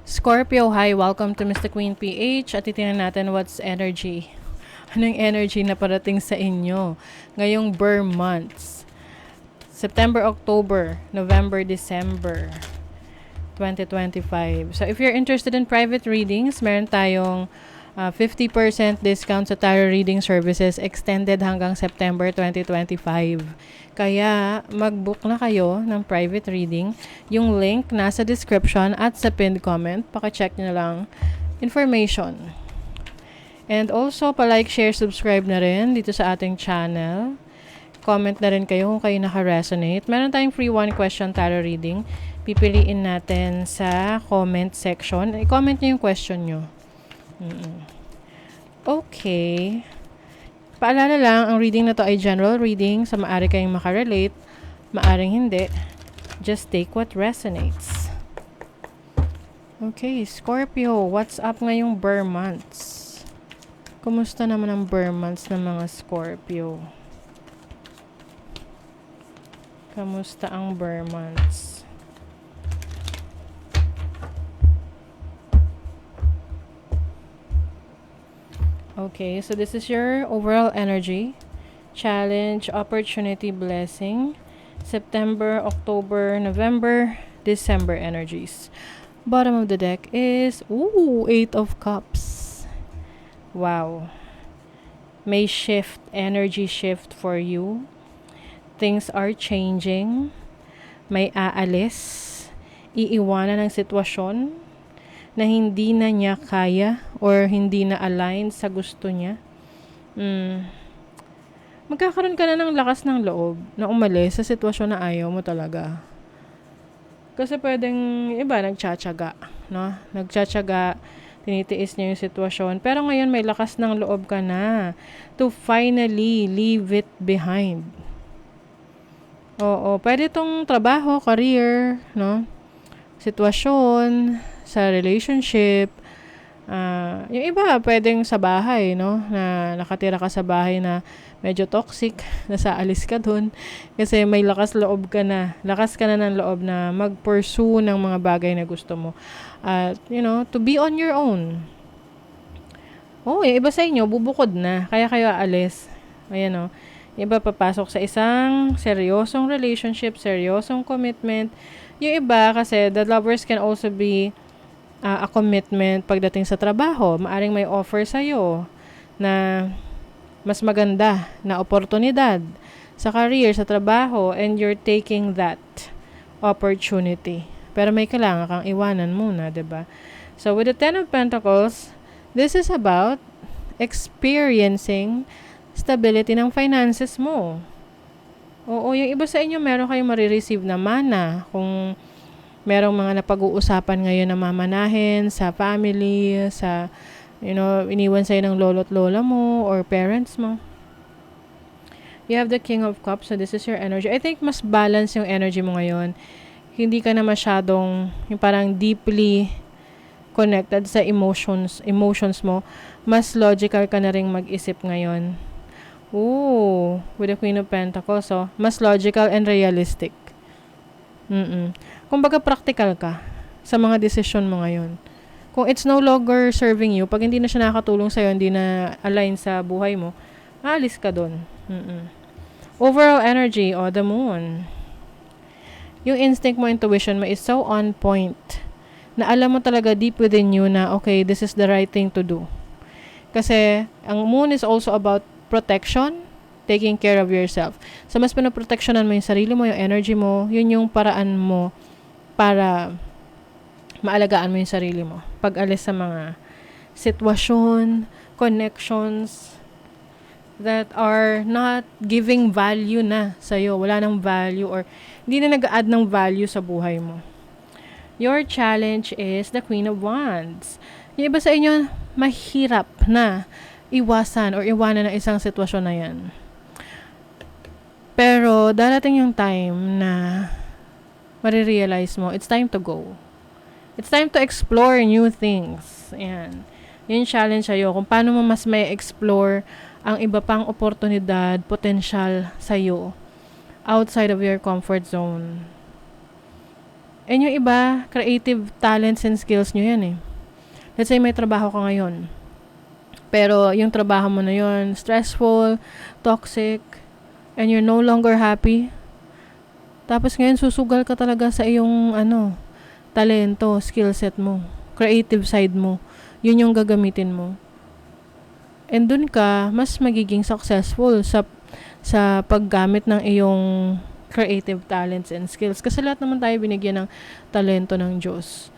Scorpio, hi! Welcome to Mr. Queen PH at titingnan natin what's energy. Anong energy na parating sa inyo ngayong Burr months? September, October, November, December 2025. So if you're interested in private readings, meron tayong 50% discount sa tarot reading services extended hanggang September 2025. Kaya mag-book na kayo ng private reading. Yung link nasa description at sa pinned comment. Paka-check nyo lang information. And also, pa-like, share, subscribe na rin dito sa ating channel. Comment na rin kayo kung kayo naka-resonate. Meron tayong free one question tarot reading. Pipiliin natin sa comment section. I-comment nyo yung question nyo. Okay. Paalala lang, ang reading na to ay general reading. So, maaari kayong makarelate. Maaring hindi. Just take what resonates. Okay, Scorpio. What's up ngayong Burr months? Kumusta naman ang Burr months ng mga Scorpio? Kamusta ang Burr months? Okay, so this is your overall energy. Challenge, opportunity, blessing. September, October, November, December energies. Bottom of the deck is, Eight of Cups. Wow. May shift, energy shift for you. Things are changing. May aalis. Iiwanan ng sitwasyon na hindi na niya kaya or hindi na align sa gusto niya. Magkakaroon ka na ng lakas ng loob na umalis sa sitwasyon na ayaw mo talaga. Kasi pwedeng iba nagtsatsaga, no? Nagtsatsaga, tinitiis niya yung sitwasyon. Pero ngayon may lakas ng loob ka na to finally leave it behind. Oo, pwede itong trabaho, career, no? Sitwasyon, sa relationship. Yung iba, pwedeng sa bahay, no? Na nakatira ka sa bahay na medyo toxic, nasa alis ka dun. Kasi may lakas loob ka na. Lakas ka na ng loob na mag-pursue ng mga bagay na gusto mo. At, to be on your own. Yung iba sa inyo, bubukod na. Kaya kayo aalis. Ayan, iba papasok sa isang seryosong relationship, seryosong commitment. Yung iba, kasi the lovers can also be a commitment pagdating sa trabaho. Maaring may offer sa'yo na mas maganda na oportunidad sa career, sa trabaho, and you're taking that opportunity. Pero may kailangan kang iwanan muna, diba? So, with the Ten of Pentacles, this is about experiencing stability ng finances mo. Oo, yung iba sa inyo, meron kayong marireceive na mana. Kung merong mga napag-uusapan ngayon na mamanahin sa family, sa, iniwan sa'yo ng lolo't lola mo or parents mo. You have the King of Cups, so this is your energy. I think mas balance yung energy mo ngayon. Hindi ka na masyadong, yung parang deeply connected sa emotions mo. Mas logical ka na rin mag-isip ngayon. With the Queen of Pentacles, so mas logical and realistic. Kumbaga practical ka sa mga decision mo ngayon. Kung it's no longer serving you, pag hindi na siya nakakatulong sa'yo, hindi na align sa buhay mo, alis ka dun. Overall energy, the Moon. Yung instinct mo, intuition mo is so on point na alam mo talaga deep within you na, okay, this is the right thing to do. Kasi ang Moon is also about protection, taking care of yourself. So, mas pinaproteksyonan mo yung sarili mo, yung energy mo, yun yung paraan mo para maalagaan mo yung sarili mo. Pag-alis sa mga sitwasyon, connections that are not giving value na sa'yo. Wala nang value or hindi na nag-add ng value sa buhay mo. Your challenge is the Queen of Wands. Yung iba sa inyo, mahirap na iwasan or iwanan ng isang sitwasyon na yan. Pero, darating yung time na marirealize mo, it's time to go. It's time to explore new things. Ayan. Yung challenge sa'yo, kung paano mo mas may explore ang iba pang oportunidad, potential sa'yo, outside of your comfort zone. And yung iba, creative talents and skills nyo yan eh. Let's say may trabaho ka ngayon. Pero yung trabaho mo na yun, stressful, toxic, and you're no longer happy. Tapos ngayon, susugal ka talaga sa iyong talento, skill set mo, creative side mo. Yun yung gagamitin mo. And dun ka, mas magiging successful sa paggamit ng iyong creative talents and skills. Kasi lahat naman tayo binigyan ng talento ng Diyos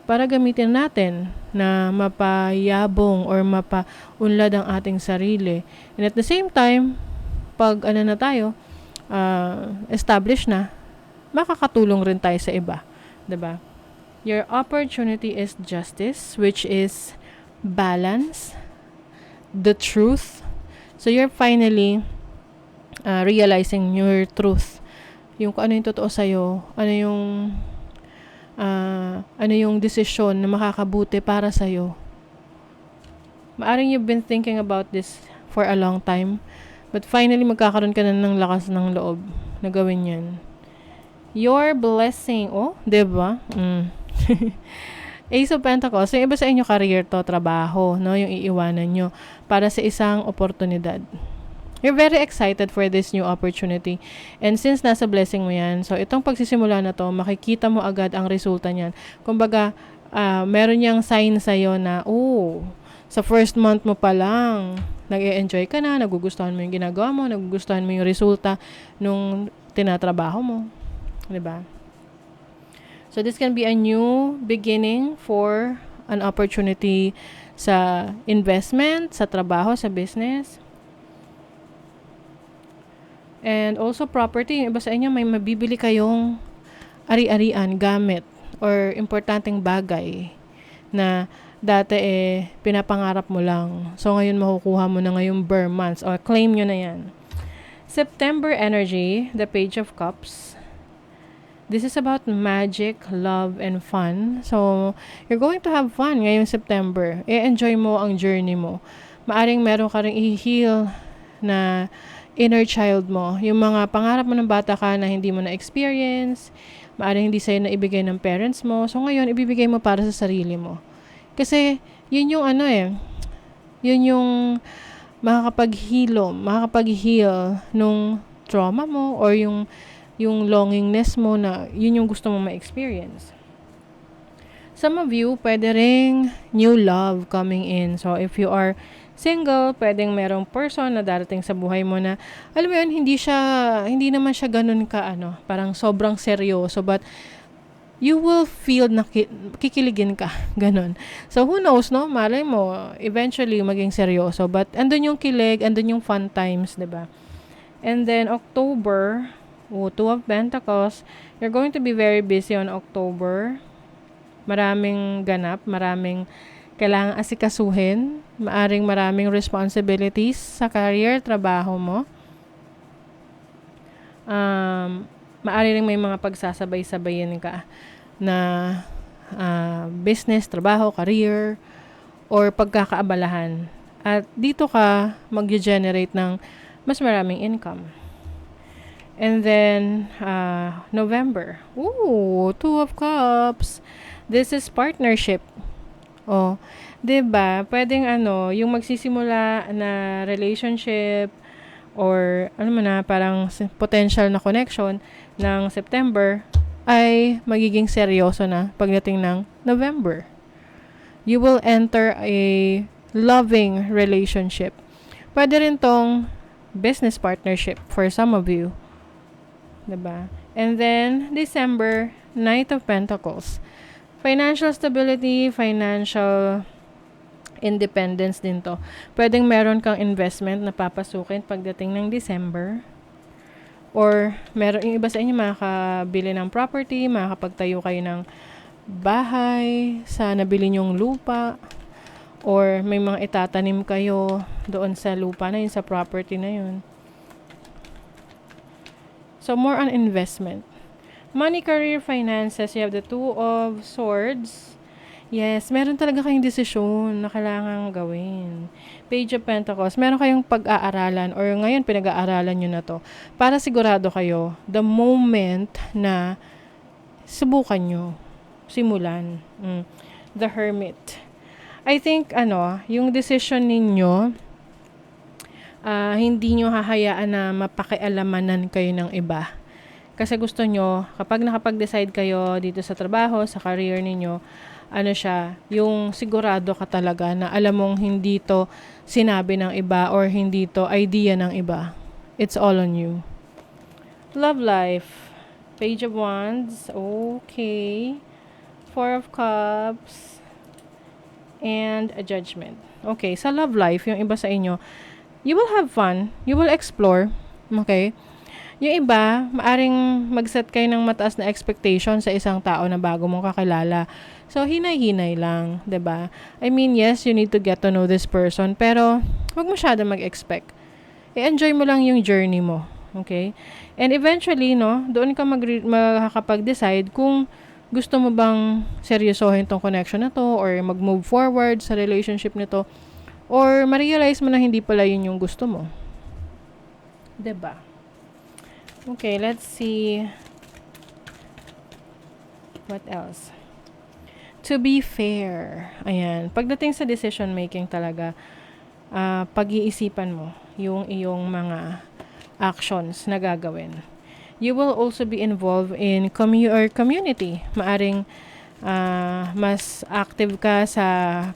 para gamitin natin na mapayabong or mapaunlad ang ating sarili. And at the same time, pag na tayo, established na, makakatulong rin tayo sa iba. Diba? Your opportunity is justice, which is balance, the truth. So you're finally realizing your truth. Yung kung ano yung totoo sa'yo, ano yung desisyon na makakabuti para sa'yo. Maaring you've been thinking about this for a long time, but finally magkakaroon ka na ng lakas ng loob na gawin yan. Your blessing, diba? Ace of Pentacles, yung iba sa inyo career to, trabaho, no? Yung iiwanan nyo para sa isang oportunidad. You're very excited for this new opportunity. And since nasa blessing mo yan, so itong pagsisimula na to, makikita mo agad ang resulta niyan. Kumbaga, meron niyang sign sa'yo na, sa first month mo pa lang, nag-e-enjoy ka na, nagugustuhan mo yung ginagawa mo, nagugustuhan mo yung resulta nung tinatrabaho mo. Diba? So this can be a new beginning for an opportunity sa investment, sa trabaho, sa business. And also property, yung iba sa inyo may mabibili kayong ari-arian, gamit, or importanteng bagay na dati pinapangarap mo lang. So ngayon makukuha mo na ngayong bare months or claim nyo na yan. September energy, the Page of Cups. This is about magic, love, and fun. So, you're going to have fun ngayong September. I-enjoy mo ang journey mo. Maaring meron ka rin i-heal na inner child mo. Yung mga pangarap mo ng bata ka na hindi mo na-experience, maaring hindi sa'yo na ibigay ng parents mo. So, ngayon, ibibigay mo para sa sarili mo. Kasi, yun yung yun yung makakapag-heal nung trauma mo or yung longingness mo na yun yung gusto mo ma-experience. Some of you, pwede ring new love coming in. So, if you are single, pwedeng merong person na darating sa buhay mo na, alam mo yun, hindi naman siya ganun ka, parang sobrang seryoso, but you will feel na kikiligin ka, ganun. So, who knows, no? Malay mo, eventually, maging seryoso, but andun yung kilig, andun yung fun times, diba? And then, October, Two of Pentacles, you're going to be very busy on October. Maraming ganap, maraming kailangang asikasuhin, maraming responsibilities sa career, trabaho mo. Maaring rin may mga pagsasabay-sabayin ka na business, trabaho, career, or pagkakaabalahan. At dito ka mag-generate ng mas maraming income. And then, November. Two of Cups. This is partnership. Diba? Pwedeng yung magsisimula na relationship or parang potential na connection ng September ay magiging seryoso na pagdating ng November. You will enter a loving relationship. Pwede rin tong business partnership for some of you. Diba? And then, December, Knight of Pentacles. Financial stability, financial independence din to. Pwedeng meron kang investment na papasukin pagdating ng December. Or, yung iba sa inyo makakabili ng property, makakapagtayo kayo ng bahay, sa nabili nyong lupa, or may mga itatanim kayo doon sa lupa na yun, sa property na yun. So, more on investment. Money, career, finances. You have the Two of Swords. Yes, meron talaga kayong desisyon na kailangan gawin. Page of Pentacles. Meron kayong pag-aaralan or ngayon pinag-aaralan nyo na to para sigurado kayo the moment na subukan nyo. Simulan. The Hermit. I think, yung decision ninyo, hindi nyo hahayaan na mapakialamanan kayo ng iba. Kasi gusto nyo, kapag nakapag-decide kayo dito sa trabaho, sa career ninyo, yung sigurado ka talaga na alam mong hindi to sinabi ng iba or hindi to idea ng iba. It's all on you. Love life. Page of Wands. Okay. Four of Cups. And a Judgment. Okay, sa love life, yung iba sa inyo, you will have fun. You will explore. Okay? Yung iba, maaring mag-set kayo ng mataas na expectation sa isang tao na bago mong kakilala. So, hinay-hinay lang, 'di ba? I mean, yes, you need to get to know this person, pero huwag masyado mag-expect. I-enjoy mo lang yung journey mo. Okay? And eventually, doon ka makakapag-decide kung gusto mo bang seryosohin tong connection na to or mag-move forward sa relationship nito or ma-realize mo na hindi pala yun yung gusto mo. 'Di ba? Okay, let's see. What else? To be fair. Ayan. Pagdating sa decision making talaga, pag-iisipan mo yung iyong mga actions na gagawin. You will also be involved in community. Maaring mas active ka sa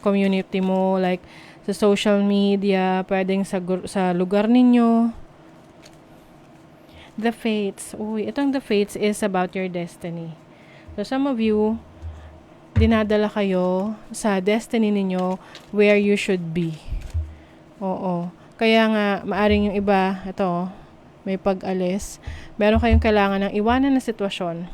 community mo, like sa social media, pwedeng sa lugar ninyo. The Fates. Itong The Fates is about your destiny. So, some of you, dinadala kayo sa destiny ninyo where you should be. Oo. Kaya nga, maaring yung iba, may pag-alis. Meron kayong kailangan ng iwanan na sitwasyon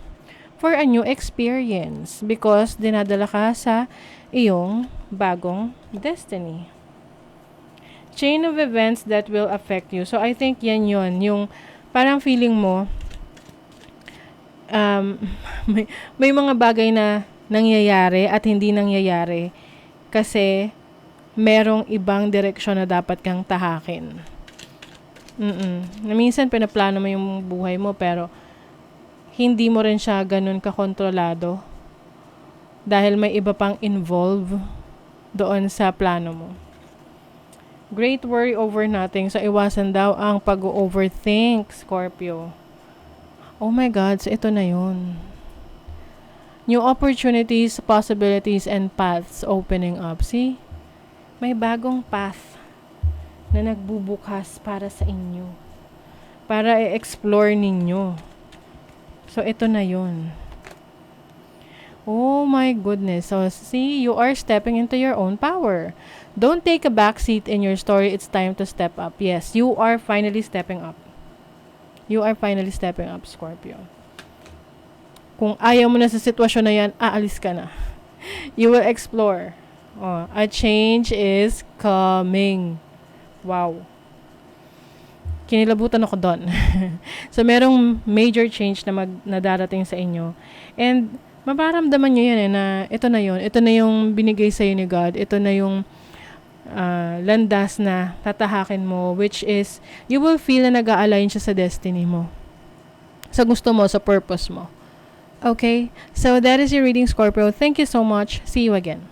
for a new experience because dinadala ka sa iyong bagong destiny. Chain of events that will affect you. So, I think yan yun. Yung parang feeling mo, may mga bagay na nangyayari at hindi nangyayari kasi merong ibang direksyon na dapat kang tahakin. Na minsan pinaplano mo yung buhay mo pero hindi mo rin siya ganun kakontrolado dahil may iba pang involved doon sa plano mo. Great worry over nothing. So, iwasan daw ang pag-overthink, Scorpio. Oh my God, so ito na yun. New opportunities, possibilities, and paths opening up. See? May bagong path na nagbubukas para sa inyo. Para i-explore ninyo. So, ito na yun. Oh my goodness. So, see, you are stepping into your own power. Don't take a backseat in your story. It's time to step up. Yes, you are finally stepping up. You are finally stepping up, Scorpio. Kung ayaw mo na sa sitwasyon na yan, aalis ka na. You will explore. A change is coming. Wow. Kinilabutan ako doon. So, merong major change na darating sa inyo. And, maparamdaman nyo yan na ito na yun. Ito na yung binigay sa'yo ni God. Ito na yung landas na tatahakin mo, which is, you will feel na nag-a-align siya sa destiny mo. Sa gusto mo, sa purpose mo. Okay? So, that is your reading, Scorpio. Thank you so much. See you again.